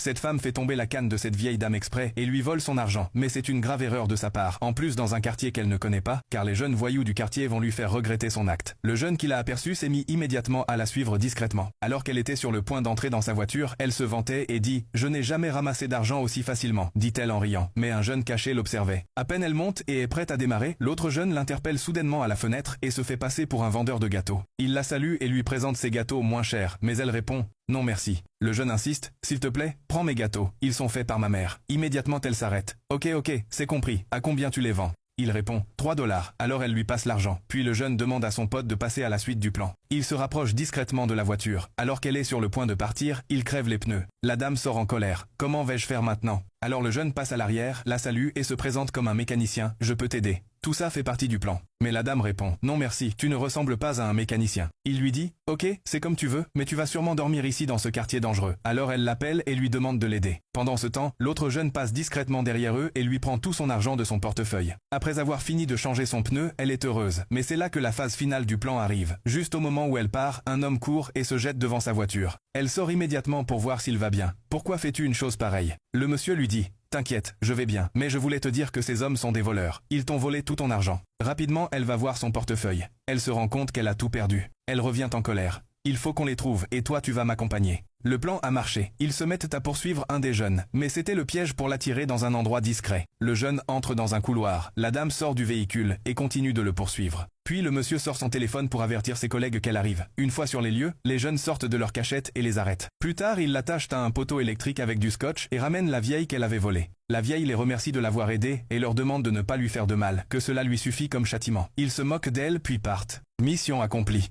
Cette femme fait tomber la canne de cette vieille dame exprès et lui vole son argent. Mais c'est une grave erreur de sa part. En plus dans un quartier qu'elle ne connaît pas, car les jeunes voyous du quartier vont lui faire regretter son acte. Le jeune qui l'a aperçu s'est mis immédiatement à la suivre discrètement. Alors qu'elle était sur le point d'entrer dans sa voiture, elle se vantait et dit « Je n'ai jamais ramassé d'argent aussi facilement », dit-elle en riant. Mais un jeune caché l'observait. À peine elle monte et est prête à démarrer, l'autre jeune l'interpelle soudainement à la fenêtre et se fait passer pour un vendeur de gâteaux. Il la salue et lui présente ses gâteaux moins chers, mais elle répond « Non merci ». Le jeune insiste « S'il te plaît, prends mes gâteaux, ils sont faits par ma mère ». Immédiatement elle s'arrête. « Ok, c'est compris, à combien tu les vends ?» Il répond « 3 $. » Alors elle lui passe l'argent. Puis le jeune demande à son pote de passer à la suite du plan. Il se rapproche discrètement de la voiture. Alors qu'elle est sur le point de partir, il crève les pneus. La dame sort en colère. « Comment vais-je faire maintenant ?» Alors le jeune passe à l'arrière, la salue et se présente comme un mécanicien. « Je peux t'aider. » Tout ça fait partie du plan. Mais la dame répond « Non merci, tu ne ressembles pas à un mécanicien. » Il lui dit « Ok, c'est comme tu veux, mais tu vas sûrement dormir ici dans ce quartier dangereux. » Alors elle l'appelle et lui demande de l'aider. Pendant ce temps, l'autre jeune passe discrètement derrière eux et lui prend tout son argent de son portefeuille. Après avoir fini de changer son pneu, elle est heureuse. Mais c'est là que la phase finale du plan arrive. Juste au moment où elle part, un homme court et se jette devant sa voiture. Elle sort immédiatement pour voir s'il va bien. « Pourquoi fais-tu une chose pareille ?» Le monsieur lui dit « T'inquiète, je vais bien, mais je voulais te dire que ces hommes sont des voleurs. Ils t'ont volé tout ton argent. » Rapidement, elle va voir son portefeuille. Elle se rend compte qu'elle a tout perdu. Elle revient en colère. « Il faut qu'on les trouve, et toi tu vas m'accompagner. » Le plan a marché. Ils se mettent à poursuivre un des jeunes, mais c'était le piège pour l'attirer dans un endroit discret. Le jeune entre dans un couloir. La dame sort du véhicule et continue de le poursuivre. Puis le monsieur sort son téléphone pour avertir ses collègues qu'elle arrive. Une fois sur les lieux, les jeunes sortent de leur cachette et les arrêtent. Plus tard, ils l'attachent à un poteau électrique avec du scotch et ramènent la vieille qu'elle avait volée. La vieille les remercie de l'avoir aidée et leur demande de ne pas lui faire de mal, que cela lui suffit comme châtiment. Ils se moquent d'elle puis partent. Mission accomplie.